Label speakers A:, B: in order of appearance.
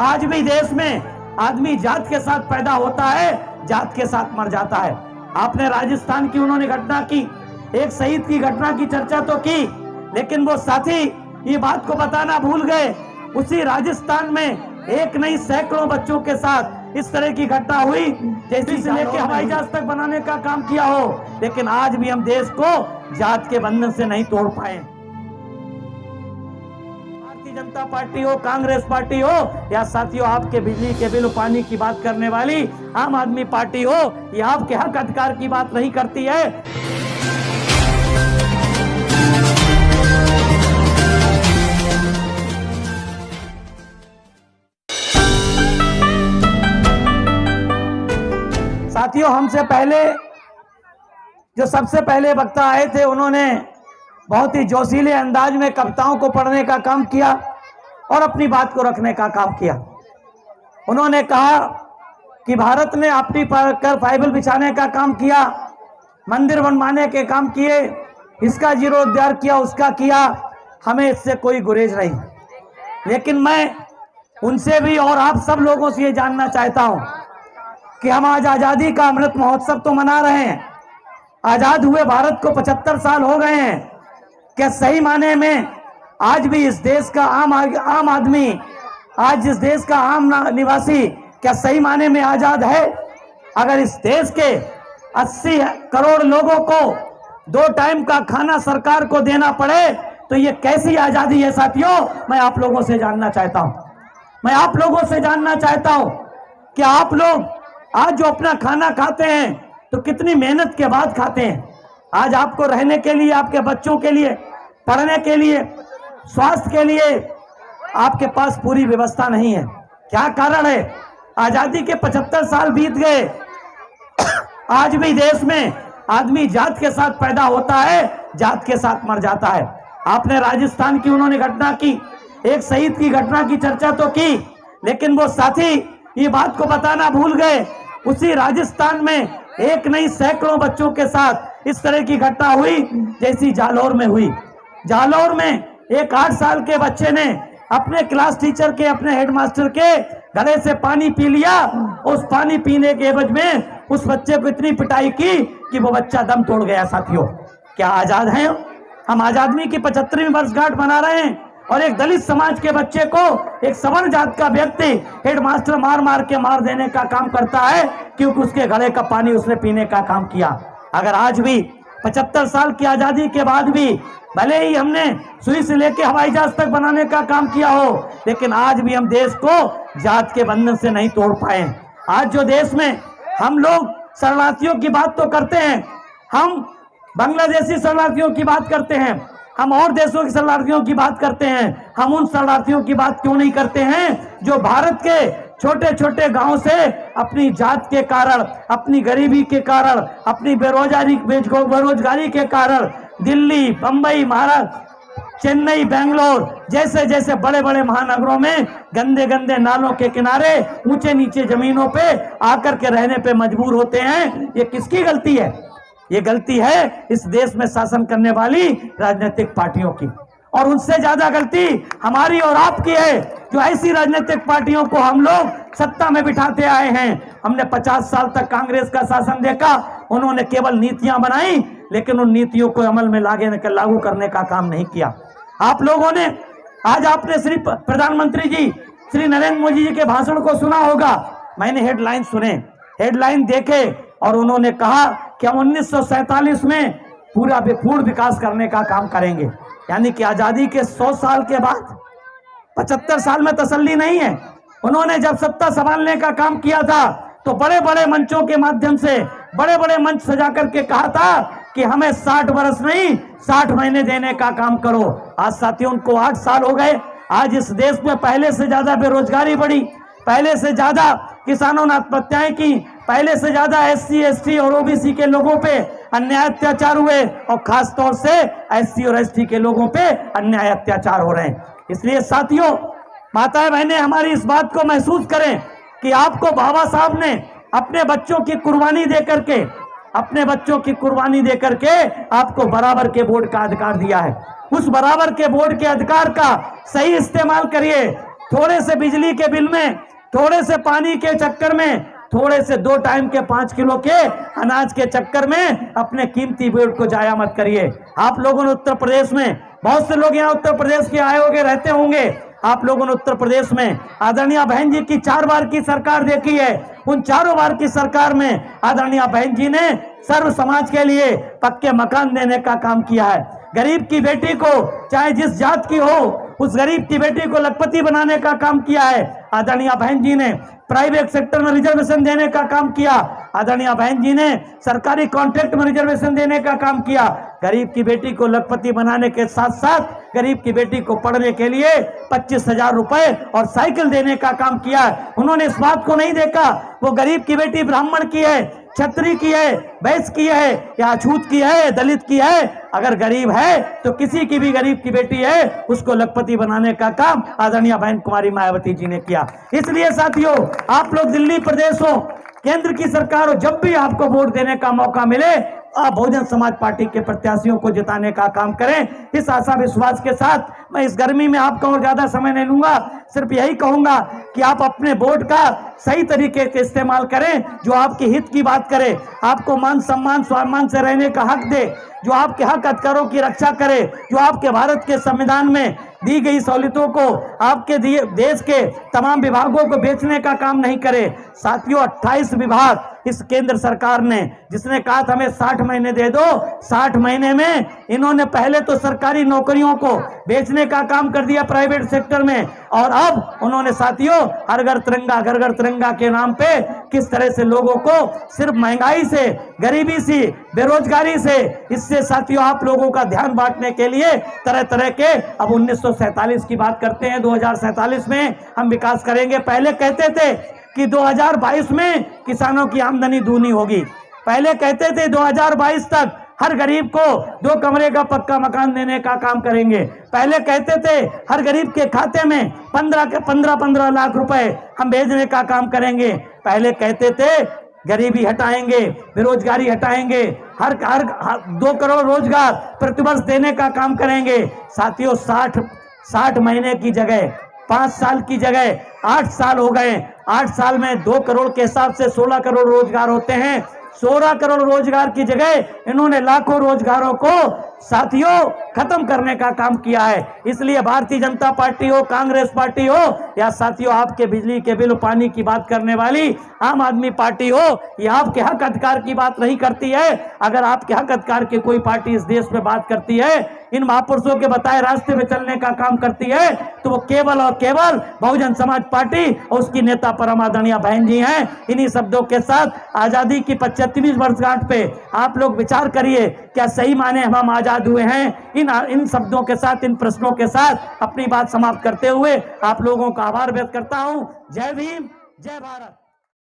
A: आज भी देश में आदमी जात के साथ पैदा होता है, जात के साथ मर जाता है। आपने राजस्थान की उन्होंने घटना की, एक शहीद की घटना की चर्चा तो की, लेकिन वो साथी ये बात को बताना भूल गए, उसी राजस्थान में एक नहीं सैकड़ों बच्चों के साथ इस तरह की घटना हुई, जैसी से लेके हवाई जहाज तक बनाने का काम किया हो, लेकिन आज भी हम देश को जात के बंधन से नहीं तोड़ पाए। भारतीय जनता पार्टी हो, कांग्रेस पार्टी हो, या साथियों आपके बिजली के बिल, पानी की बात करने वाली आम आदमी पार्टी हो, ये आपके हक अधिकार की बात नहीं करती है। साथियों, हमसे पहले जो सबसे पहले वक्ता आए थे, उन्होंने बहुत ही जोशीले अंदाज में कविताओं को पढ़ने का काम किया और अपनी बात को रखने का काम किया। उन्होंने कहा कि भारत ने अपनी कर फाइबल बिछाने का काम किया, मंदिर बनवाने के काम किए, इसका जीर्णोद्धार किया, उसका किया, हमें इससे कोई गुरेज नहीं। लेकिन मैं उनसे भी और आप सब लोगों से ये जानना चाहता हूं कि हम आज आज़ादी का अमृत महोत्सव तो मना रहे हैं, आज़ाद हुए भारत को 75 साल हो गए हैं। क्या सही माने में आज भी इस देश का आम आदमी, आज इस देश का आम निवासी क्या सही माने में आज़ाद है? अगर इस देश के 80 करोड़ लोगों को 2 टाइम का खाना सरकार को देना पड़े तो ये कैसी आज़ादी है? साथियों, मैं आप लोगों से जानना चाहता हूं, मैं आप लोगों से जानना चाहता हूं कि आप लोग आज जो अपना खाना खाते हैं तो कितनी मेहनत के बाद खाते हैं। आज आपको रहने के लिए, आपके बच्चों के लिए, पढ़ने के लिए, स्वास्थ्य के लिए आपके पास पूरी व्यवस्था नहीं है। क्या कारण है? आजादी के 75 साल बीत गए, आज भी देश में आदमी जात के साथ पैदा होता है, जात के साथ मर जाता है। आपने राजस्थान की उन्होंने घटना की, एक शहीद की घटना की चर्चा तो की, लेकिन वो साथी ये बात को बताना भूल गए, उसी राजस्थान में एक नहीं सैकड़ों बच्चों के साथ इस तरह की घटना हुई, जैसी जालौर में हुई। जालौर में एक 8 साल के बच्चे ने अपने क्लास टीचर के, अपने हेडमास्टर के गले से पानी पी लिया। उस पानी पीने के एवज में उस बच्चे को इतनी पिटाई की कि वो बच्चा दम तोड़ गया। साथियों, क्या आजाद हैं हम? आजादी की 75वीं वर्षगांठ मना रहे हैं और एक दलित समाज के बच्चे को एक सवर्ण जात का व्यक्ति हेडमास्टर मार के मार देने का काम करता है, क्योंकि उसके गले का पानी उसने पीने का काम किया। अगर आज भी 75 साल की आजादी के बाद भी भले ही हमने सुई से लेके हवाई जहाज तक बनाने का काम किया हो, लेकिन आज भी हम देश को जात के बंधन से नहीं तोड़ पाए। आज जो देश में हम लोग शरणार्थियों की बात तो करते हैं, हम बांग्लादेशी शरणार्थियों की बात करते हैं, हम और देशों की शरणार्थियों की बात करते हैं, हम उन शरणार्थियों की बात क्यों नहीं करते हैं जो भारत के छोटे छोटे गांव से अपनी जात के कारण, अपनी गरीबी के कारण, अपनी बेरोजगारी के कारण दिल्ली, बंबई, महाराष्ट्र, चेन्नई, बेंगलोर जैसे जैसे बड़े बड़े महानगरों में गंदे गंदे नालों के किनारे ऊंचे नीचे जमीनों पे आकर के रहने पे मजबूर होते हैं। ये किसकी गलती है? ये गलती है इस देश में शासन करने वाली राजनीतिक पार्टियों की, और उनसे ज्यादा गलती हमारी और आपकी है, जो ऐसी राजनीतिक पार्टियों को हम लोग सत्ता में बिठाते आए हैं। हमने 50 साल तक कांग्रेस का शासन देखा, उन्होंने केवल नीतियां बनाई, लेकिन उन नीतियों को अमल में लागू करने का काम नहीं किया। आप लोगों ने आज आपने श्री प्रधानमंत्री जी श्री नरेंद्र मोदी जी के भाषण को सुना होगा। मैंने हेडलाइन सुने, हेडलाइन देखे, और उन्होंने कहा कि हम 1947 में पूर्ण विकास करने का काम करेंगे। यानी कि आजादी के 100 साल के बाद 75 साल में तसल्ली नहीं है। उन्होंने जब सत्ता संभालने का काम किया था तो बड़े बड़े मंचों के माध्यम से, बड़े बड़े मंच सजा करके कहा था कि हमें 60 वर्ष नहीं 60 महीने देने का काम करो। आज साथियों, उनको 8 साल हो गए। आज इस देश में पहले से ज्यादा बेरोजगारी बढ़ी, पहले से ज्यादा किसानों ने आत्महत्याएं की, पहले से ज्यादा SC, ST और OBC के लोगों पे अन्याय अत्याचार हुए, और खास तौर से SC और ST के लोगों पे अन्याय अत्याचार हो रहे हैं। इसलिए साथियों, माताएं बहनें, हमारी इस बात को महसूस करें कि आपको बाबा साहब ने अपने बच्चों की कुर्बानी देकर के, अपने बच्चों की कुर्बानी देकर के आपको बराबर के वोट का अधिकार दिया है। उस बराबर के वोट के अधिकार का सही इस्तेमाल करिए, थोड़े से बिजली के बिल में, थोड़े से पानी के चक्कर में, थोड़े से 2 टाइम के 5 किलो के अनाज के चक्कर में अपने कीमती वोट को जाया मत करिए। आप लोगों ने उत्तर प्रदेश में, बहुत से लोग यहाँ उत्तर प्रदेश के आए होंगे, रहते होंगे, आप लोगों ने उत्तर प्रदेश में आदरणीय बहन जी की 4 बार की सरकार देखी है। उन 4 बार की सरकार में आदरणीय बहन जी ने सर्व समाज के लिए पक्के मकान देने का काम किया है। गरीब की बेटी को, चाहे जिस जात की हो, उस गरीब की बेटी को लखपति बनाने का काम किया है। आदरणीय बहन जी ने प्राइवेट सेक्टर में रिजर्वेशन देने का काम किया। आदरणीय बहन जी ने सरकारी कॉन्ट्रैक्ट में रिजर्वेशन देने का काम किया। गरीब की बेटी को लखपति बनाने के साथ साथ गरीब की बेटी को पढ़ने के लिए 25,000 रुपए और साइकिल देने का काम किया। उन्होंने इस बात को नहीं देखा वो गरीब की बेटी ब्राह्मण की है, क्षत्रिय की है, वैश्य की है या अछूत की है, दलित की है। अगर गरीब है तो किसी की भी गरीब की बेटी है, उसको लखपति बनाने का काम आदरणीय बहन कुमारी मायावती जी ने किया। इसलिए साथियों, आप लोग दिल्ली प्रदेश हो, केंद्र की सरकार हो, जब भी आपको वोट देने का मौका मिले, आप बहुजन समाज पार्टी के प्रत्याशियों को जिताने का काम करें। इस आशा विश्वास के साथ मैं इस गर्मी में आपका और ज्यादा समय नहीं लूंगा, सिर्फ यही कहूंगा कि आप अपने वोट का सही तरीके से इस्तेमाल करें, जो आपके हित की बात करे, आपको मान सम्मान स्वाभिमान से रहने का हक दे, जो आपके हक अधिकारों की रक्षा करे, जो आपके भारत के संविधान में दी गई सहूलियतों को आपके देश के तमाम विभागों को बेचने का काम नहीं करे। साथियों, 28 विभाग इस केंद्र सरकार ने, जिसने कहा था हमें 60 महीने दे दो, 60 महीने में इन्होंने पहले तो सरकारी नौकरियों को बेचने का काम कर दिया प्राइवेट सेक्टर में, और अब उन्होंने साथियों हर घर तिरंगा, घर घर तिरंगा के नाम पे किस तरह से लोगों को सिर्फ महंगाई से, गरीबी से, बेरोजगारी से, इससे साथियों आप लोगों का ध्यान बांटने के लिए तरह तरह के, अब 1947 की बात करते हैं, 2047 में हम विकास करेंगे। पहले कहते थे कि 2022 में किसानों की आमदनी दूनी होगी। पहले कहते थे 2022 तक हर गरीब को 2 कमरे का पक्का मकान देने का काम करेंगे। पहले कहते थे हर गरीब के खाते में 15 लाख रुपए हम भेजने का काम करेंगे। पहले कहते थे गरीबी हटाएंगे, बेरोजगारी हटाएंगे, हर 2 करोड़ रोजगार प्रतिवर्ष देने का काम करेंगे। साथियों, 60 महीने की जगह 5 साल की जगह 8 साल हो गए। 8 साल में 2 करोड़ के हिसाब से 16 करोड़ रोजगार होते हैं। 16 करोड़ रोजगार की जगह इन्होंने लाखों रोजगारों को साथियों खत्म करने का काम किया है। इसलिए भारतीय जनता पार्टी हो, कांग्रेस पार्टी हो, या साथियों आपके बिजली के बिल, पानी की बात करने वाली आम आदमी पार्टी हो, ये आपके हक अधिकार की बात नहीं करती है। अगर आपके हक अधिकार की कोई पार्टी इस देश में बात करती है, इन महापुरुषों के बताए रास्ते में चलने का काम करती है, तो वो केवल और केवल बहुजन समाज पार्टी और उसकी नेता परम आदरणीय बहन जी हैं। इन्हीं शब्दों के साथ आजादी की 75वीं वर्षगांठ पे आप लोग विचार करिए, क्या सही माने हम आजाद हुए हैं। इन शब्दों के साथ, इन प्रश्नों के साथ अपनी बात समाप्त करते हुए आप लोगों का आभार व्यक्त करता हूं। जय भीम, जय भारत।